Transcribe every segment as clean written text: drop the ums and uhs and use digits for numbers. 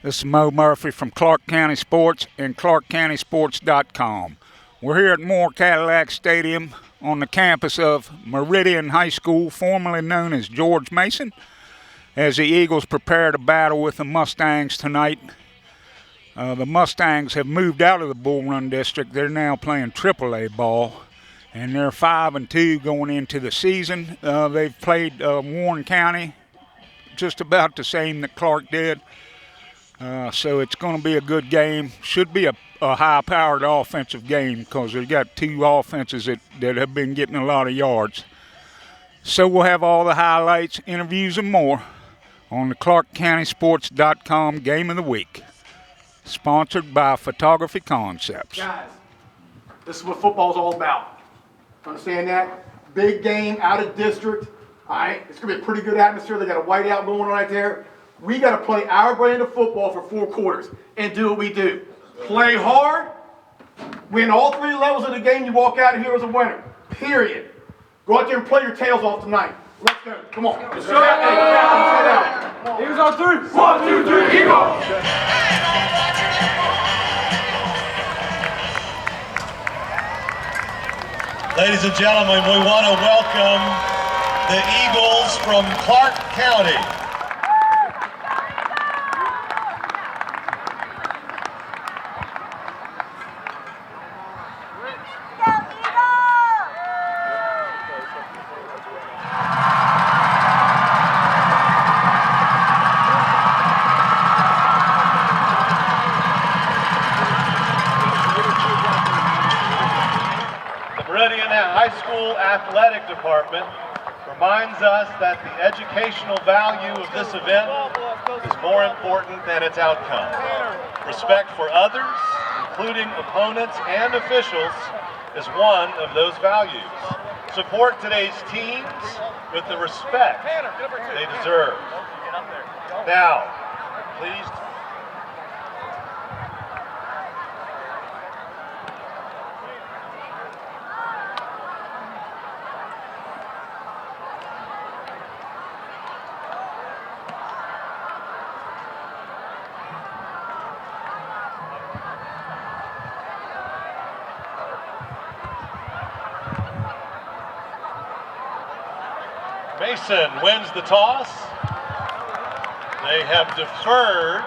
This is Mo Murphy from Clarke County Sports and ClarkeCountySports.com. We're here at Moore Cadillac Stadium on the campus of Meridian High School, formerly known as George Mason, as the Eagles prepare to battle with the Mustangs tonight. The Mustangs have moved out of the Bull Run District. They're now playing AAA ball, and they're 5-2 going into the season. They've played Warren County just about the same that Clarke did. So it's going to be a good game. Should be a high-powered offensive game because they've got two offenses that have been getting a lot of yards. So we'll have all the highlights, interviews, and more on the ClarkeCountySports.com Game of the Week, sponsored by Photography Concepts. Guys, this is what football's all about. Understand that? Big game, out of district. All right, it's going to be a pretty good atmosphere. They got a whiteout going on right there. We got to play our brand of football for 4 quarters and do what we do. Play hard, win all 3 levels of the game, you walk out of here as a winner. Period. Go out there and play your tails off tonight. Let's go. Come on. Let's go. Eagles on 3. 1, 2, 3, Eagles! Ladies and gentlemen, we want to welcome the Eagles from Clarke County. Meridian High School Athletic Department reminds us that the educational value of this event is more important than its outcome. Respect for others, including opponents and officials, is one of those values. Support today's teams with the respect they deserve. Now, please. Mason wins the toss. They have deferred.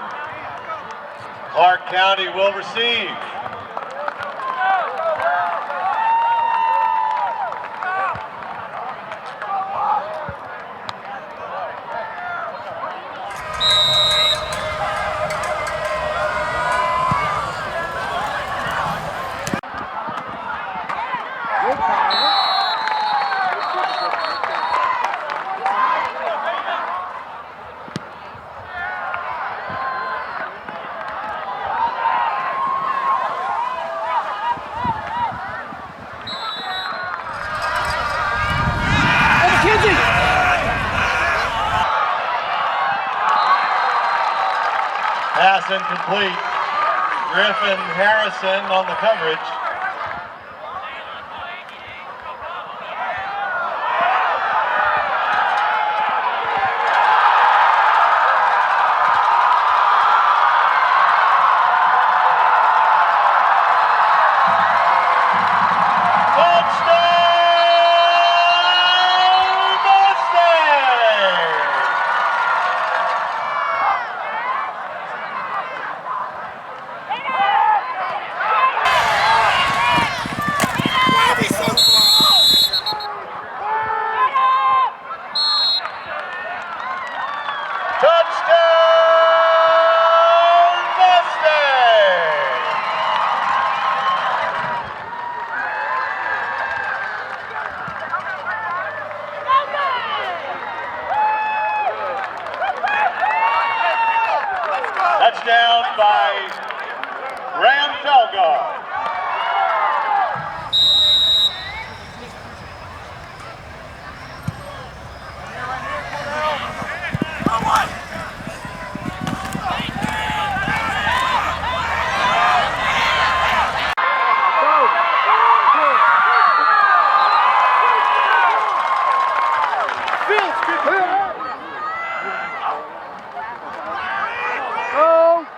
Clarke County will receive. Pass incomplete. Griffin Harrison on the coverage. Touchdown by Graham Felgard. Go!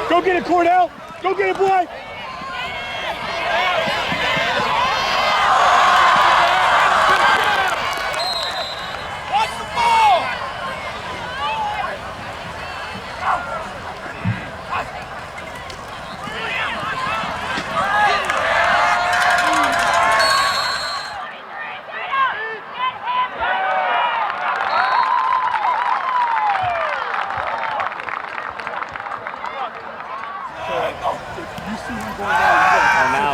Go get it, Cordell! Go get it, boy! Watch the ball! You see him going down. Now.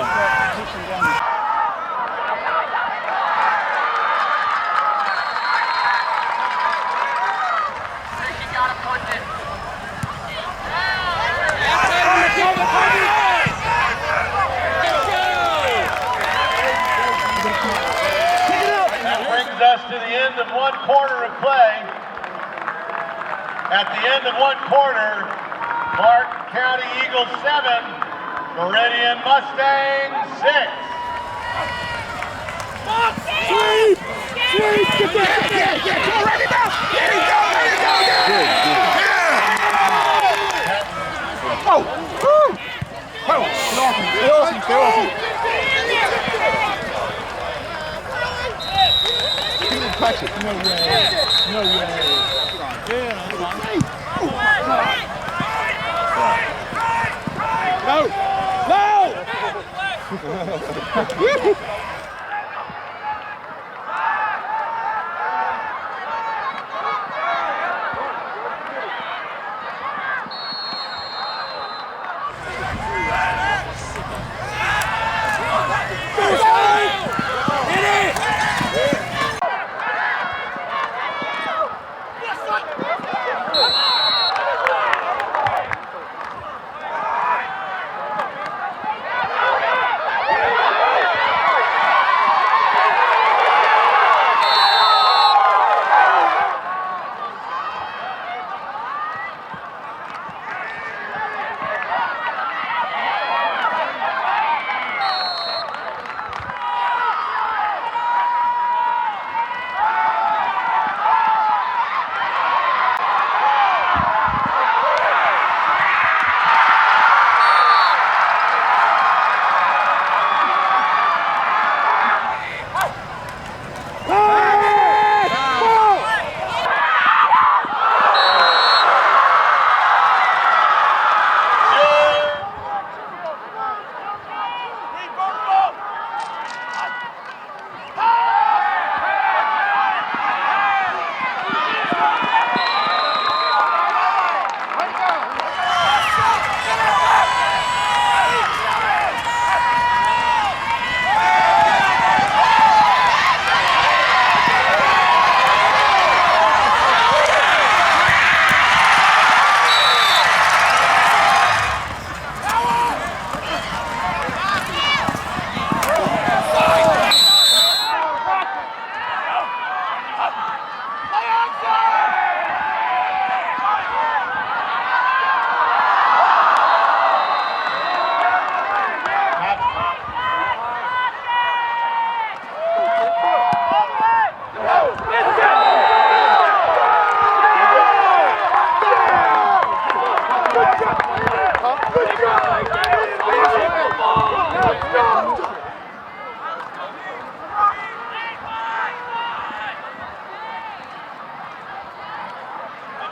Pushing down. That brings us to the end of one quarter of play. At the end of one quarter, Clarke County Eagles 7, Meridian Mustangs 6. Sweep! Sweep! Get there! Go, ready now! There you go! There you go! Yeah! Oh! Woo! Oh! Stay off! Touch it. No way. No way. Yeah, no! No!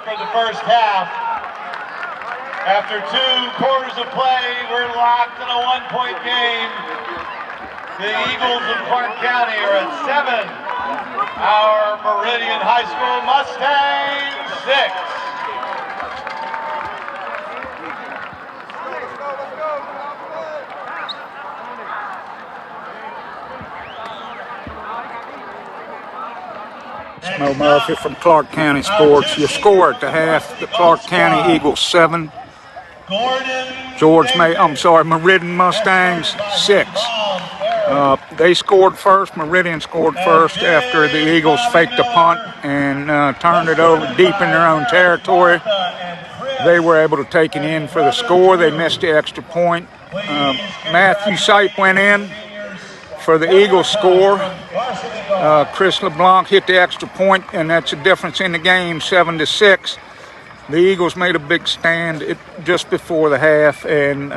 For the first half. After 2 quarters of play, we're locked in a 1-point game. The Eagles of Clarke County are at 7. Our Meridian High School Mustangs 6. Mo Murphy from Clarke County Sports. Your score at the half, the Clarke County Eagles 7, Meridian Mustangs 6. They scored first. Meridian scored first after the Eagles faked a punt and turned it over deep in their own territory. They were able to take it in for the score. They missed the extra point. Matthew Sipe went in for the Eagles score. Chris LeBlanc hit the extra point, and that's the difference in the game, 7-6. The Eagles made a big stand just before the half, and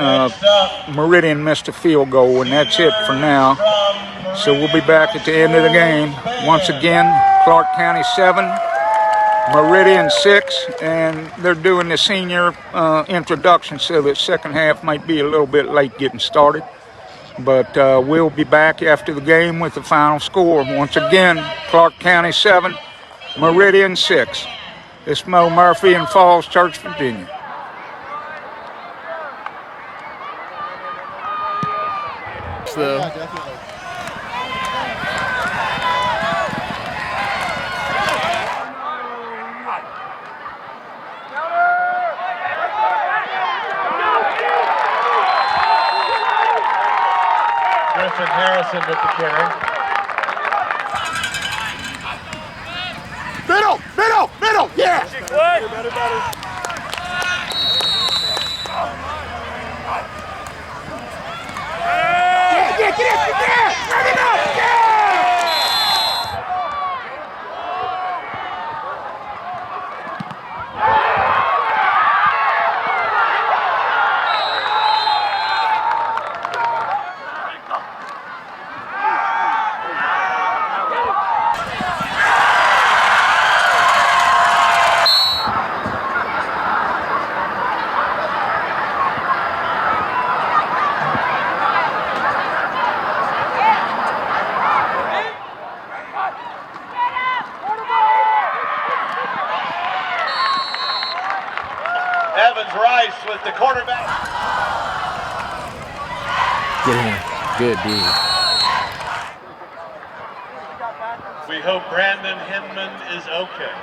Meridian missed a field goal, and that's it for now. So we'll be back at the end of the game. Once again, Clarke County 7, Meridian 6, and they're doing the senior introduction, so the second half might be a little bit late getting started. But we'll be back after the game with the final score. Once again, Clarke County 7, Meridian 6. It's Mo Murphy in Falls Church, Virginia. So. Griffin Harrison with the carry. Middle, yeah! Better. Yeah, get it! Run it up! Yeah! Evans Rice with the quarterback. Get him. Good D. We hope Brandon Hinman is okay.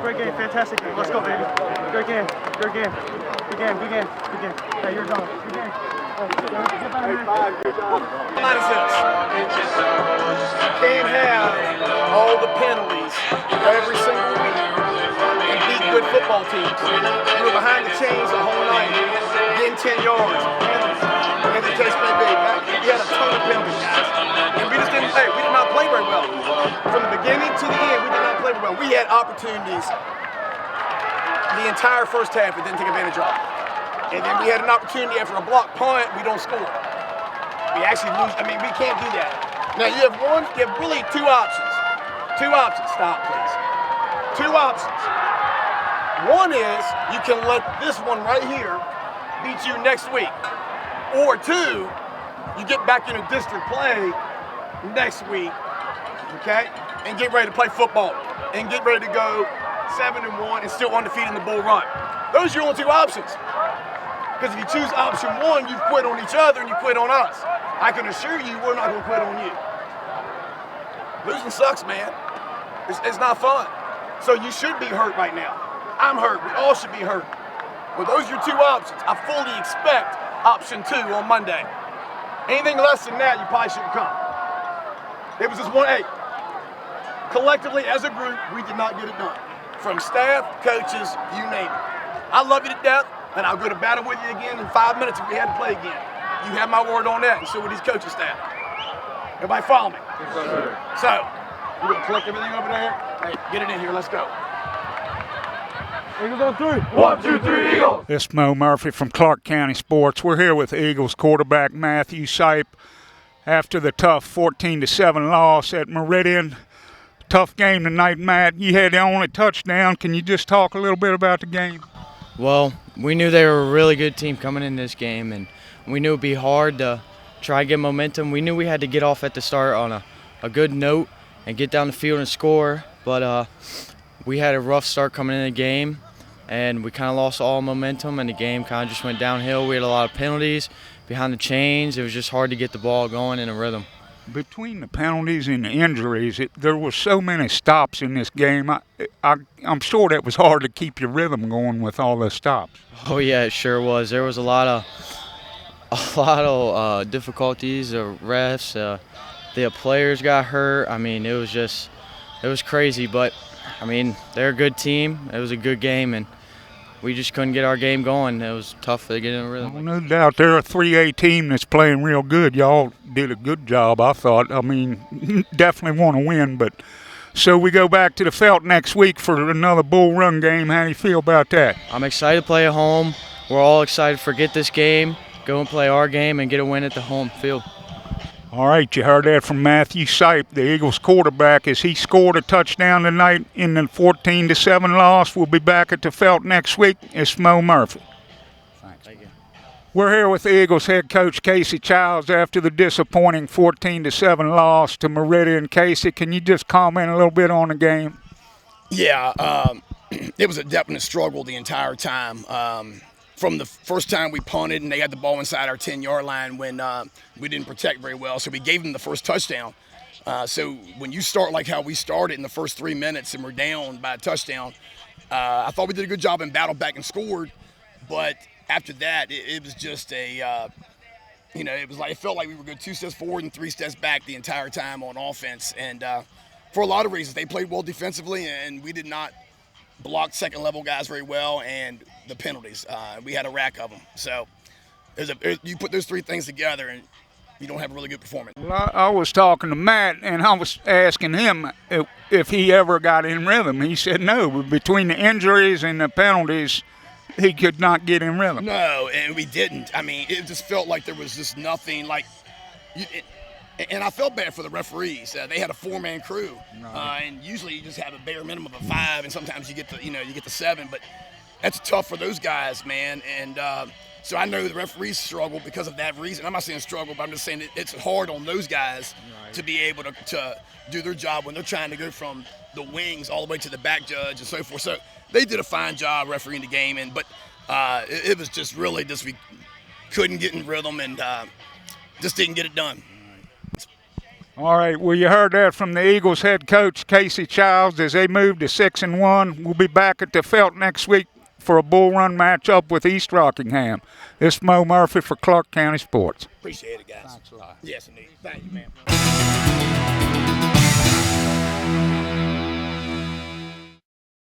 Great game, fantastic game. Let's go, baby. Great game. Good game. Hey, you're done. Good game. Can't have all the penalties every single week and beat good football teams. We were behind the chains the whole night, getting 10 yards. And the case may be, we had a ton of penalties, guys. And we just didn't play. We did not play very well. From the beginning to the end, we did not play very well. We had opportunities the entire first half and didn't take advantage of. and then we had an opportunity after a block punt, we don't score. We actually lose. I mean, we can't do that. Now you have really two options. Two options. Stop, please. Two options. One is you can let this one right here beat you next week. Or two, you get back into district play next week, okay? And get ready to play football. And get ready to go 7-1 and still undefeated in the bull run. Those are your only two options. Because if you choose option one, you quit on each other and you quit on us. I can assure you we're not going to quit on you. Losing sucks, man. It's not fun. So you should be hurt right now. I'm hurt. We all should be hurt. But those are your two options. I fully expect option 2 on Monday. Anything less than that, you probably shouldn't come. It was just 1-8. Collectively, as a group, we did not get it done. From staff, coaches, you name it. I love you to death. And I'll go to battle with you again in 5 minutes if we had to play again. You have my word on that, and so with these coaching staff. Everybody follow me? Yes, sir. So, we're going to collect everything over there. Hey, get it in here. Let's go. Eagles on 3. 1, 2, 3, Eagles. This is Mo Murphy from Clarke County Sports. We're here with Eagles quarterback Matthew Sipe after the tough 14-7 loss at Meridian. Tough game tonight, Matt. You had the only touchdown. Can you just talk a little bit about the game? Well, we knew they were a really good team coming in this game, and we knew it would be hard to try and get momentum. We knew we had to get off at the start on a good note and get down the field and score, but we had a rough start coming in the game, and we kind of lost all momentum, and the game kind of just went downhill. We had a lot of penalties behind the chains. It was just hard to get the ball going in a rhythm. Between the penalties and the injuries, there were so many stops in this game. I'm sure that was hard to keep your rhythm going with all the stops. Oh yeah, it sure was. There was a lot of difficulties. The refs, the players got hurt. I mean, it was crazy. But I mean, they're a good team. It was a good game, and we just couldn't get our game going. It was tough to get in a rhythm. Well, no doubt they're a 3A team that's playing real good. Y'all did a good job, I thought. I mean, definitely want to win. But so we go back to the Felt next week for another bull run game. How do you feel about that? I'm excited to play at home. We're all excited to forget this game, go and play our game, and get a win at the home field. All right, you heard that from Matthew Sipe, the Eagles quarterback, as he scored a touchdown tonight in the 14-7 loss. We'll be back at the Felt next week. It's Mo Murphy. Thank you. We're here with the Eagles head coach Casey Childs after the disappointing 14-7 loss to Meridian. Casey, can you just comment a little bit on the game? Yeah, it was a definite struggle the entire time. From the first time we punted and they had the ball inside our 10-yard line when we didn't protect very well, so we gave them the first touchdown. So when you start like how we started in the first 3 minutes and we're down by a touchdown, I thought we did a good job and battled back and scored. But after that, it was just it was like it felt like we were good 2 steps forward and 3 steps back the entire time on offense. And for a lot of reasons, they played well defensively, and we did not block second-level guys very well, and the penalties. We had a rack of them. So you put those 3 things together, and you don't have a really good performance. Well, I was talking to Matt, and I was asking him if he ever got in rhythm. He said no. Between the injuries and the penalties, he could not get in rhythm. No, and we didn't. I mean, it just felt like there was just nothing like and I felt bad for the referees. They had a 4-man crew, and usually you just have a bare minimum of 5, and sometimes you get the 7. But that's tough for those guys, man. And so I know the referees struggle because of that reason. I'm not saying struggle, but I'm just saying it's hard on those guys to be able to do their job when they're trying to go from the wings all the way to the back judge and so forth. So they did a fine job refereeing the game, but it was just really we couldn't get in rhythm and just didn't get it done. All right, well, you heard that from the Eagles head coach, Casey Childs, as they move to 6-1. We'll be back at the Felt next week for a bull run matchup with East Rockingham. This is Mo Murphy for Clarke County Sports. Appreciate it, guys. Thanks a lot. Yes, indeed. Thank you, man.